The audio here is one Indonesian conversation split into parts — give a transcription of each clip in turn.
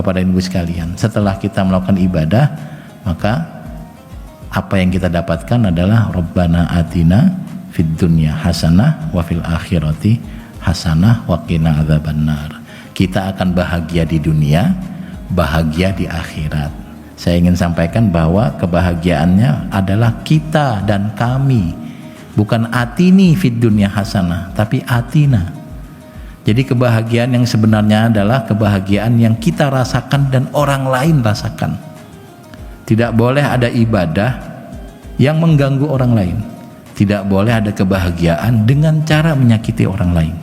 Bapak dan Ibu sekalian, setelah kita melakukan ibadah, maka apa yang kita dapatkan adalah Rabbana atina fid dunya hasanah wa fil akhirati hasanah wa qina adzabannar. Kita akan bahagia di dunia, bahagia di akhirat. Saya ingin sampaikan bahwa kebahagiaannya adalah kita dan kami, bukan atini fid dunya hasanah, tapi atina. Jadi kebahagiaan yang sebenarnya adalah kebahagiaan yang kita rasakan dan orang lain rasakan. Tidak boleh ada ibadah yang mengganggu orang lain. Tidak boleh ada kebahagiaan dengan cara menyakiti orang lain.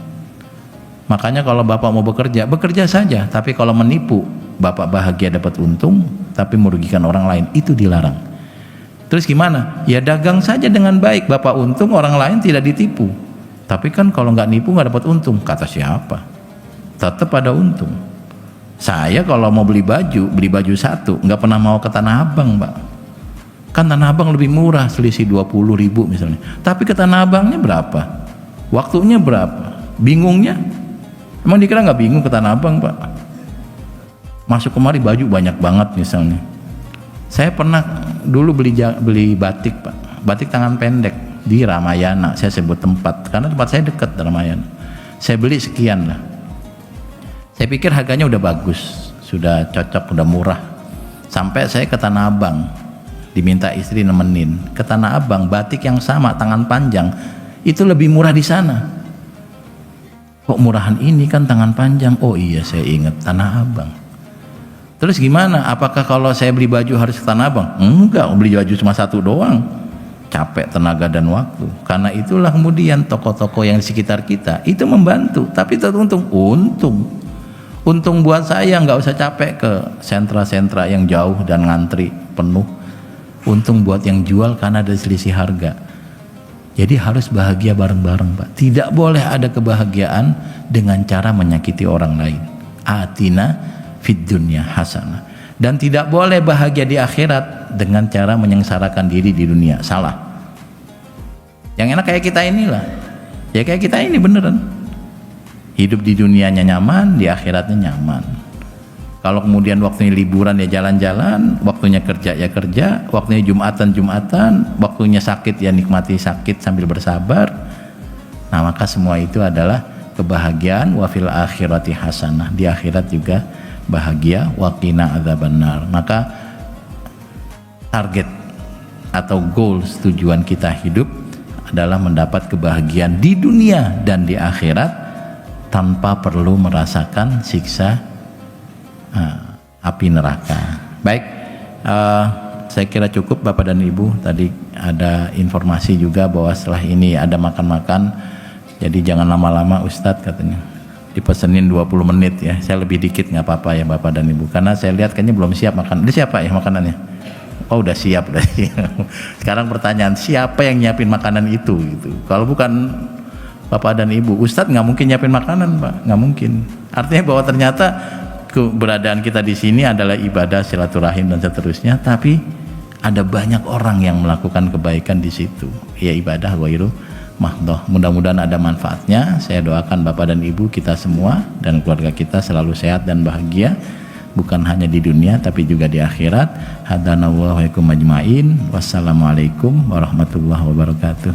Makanya kalau Bapak mau bekerja, bekerja saja. Tapi kalau menipu, Bapak bahagia dapat untung, tapi merugikan orang lain, itu dilarang. Terus gimana? Ya dagang saja dengan baik, Bapak untung, orang lain tidak ditipu. Tapi kan kalau nggak nipu nggak dapat untung, kata siapa? Tetap ada untung. Saya kalau mau beli baju satu, nggak pernah mau ke Tanah Abang, Mbak. Kan Tanah Abang lebih murah, selisih 20.000 misalnya. Tapi ke Tanah Abangnya berapa? Waktunya berapa? Bingungnya? Emang dikira nggak bingung ke Tanah Abang, Pak? Masuk kemari baju banyak banget misalnya. Saya pernah dulu beli batik, Pak. Batik tangan pendek di Ramayana, saya sebut tempat karena tempat saya dekat Ramayana. Saya beli sekian lah. Saya pikir harganya udah bagus, sudah cocok, udah murah. Sampai saya ke Tanah Abang, diminta istri nemenin ke Tanah Abang, batik yang sama tangan panjang itu lebih murah di sana. Kok murahan ini, kan tangan panjang? Oh iya, saya ingat Tanah Abang. Terus gimana? Apakah kalau saya beli baju harus ke Tanah Abang? Enggak, beli baju cuma satu doang. Capek tenaga dan waktu. Karena itulah kemudian toko-toko yang di sekitar kita itu membantu, tapi untung buat saya, nggak usah capek ke sentra-sentra yang jauh dan ngantri penuh. Untung buat yang jual karena ada selisih harga. Jadi harus bahagia bareng-bareng, Pak. Tidak boleh ada kebahagiaan dengan cara menyakiti orang lain. Atina fid dunya hasanah. Dan tidak boleh bahagia di akhirat dengan cara menyengsarakan diri di dunia. Salah. Yang enak kayak kita inilah. Ya kayak kita ini beneran. Hidup di dunianya nyaman, di akhiratnya nyaman. Kalau kemudian waktunya liburan ya jalan-jalan, waktunya kerja ya kerja, waktunya Jumatan, waktunya sakit ya nikmati sakit sambil bersabar. Nah, maka semua itu adalah kebahagiaan wa fil akhirati hasanah. Di akhirat juga bahagia, wa qina adzabannar. Maka target atau goals, tujuan kita hidup adalah mendapat kebahagiaan di dunia dan di akhirat tanpa perlu merasakan siksa api neraka. Baik, saya kira cukup Bapak dan Ibu. Tadi ada informasi juga bahwa setelah ini ada makan-makan, jadi jangan lama-lama Ustadz katanya. Dipesenin 20 menit ya, saya lebih dikit nggak apa-apa ya Bapak dan Ibu, karena saya lihat kayaknya belum siap makan. Ini siapa ya makanannya? Oh udah siap. Sekarang pertanyaan, siapa yang nyiapin makanan itu gitu? Kalau bukan Bapak dan Ibu, Ustadz nggak mungkin nyiapin makanan, Pak, nggak mungkin. Artinya bahwa ternyata keberadaan kita di sini adalah ibadah, silaturahim dan seterusnya, tapi ada banyak orang yang melakukan kebaikan di situ. Ya ibadah ghairu mahdoh. Mudah-mudahan ada manfaatnya. Saya doakan Bapak dan Ibu kita semua dan keluarga kita selalu sehat dan bahagia, bukan hanya di dunia tapi juga di akhirat. Hadanallahu wa iyyakum ajmain. Wassalamualaikum warahmatullahi wabarakatuh.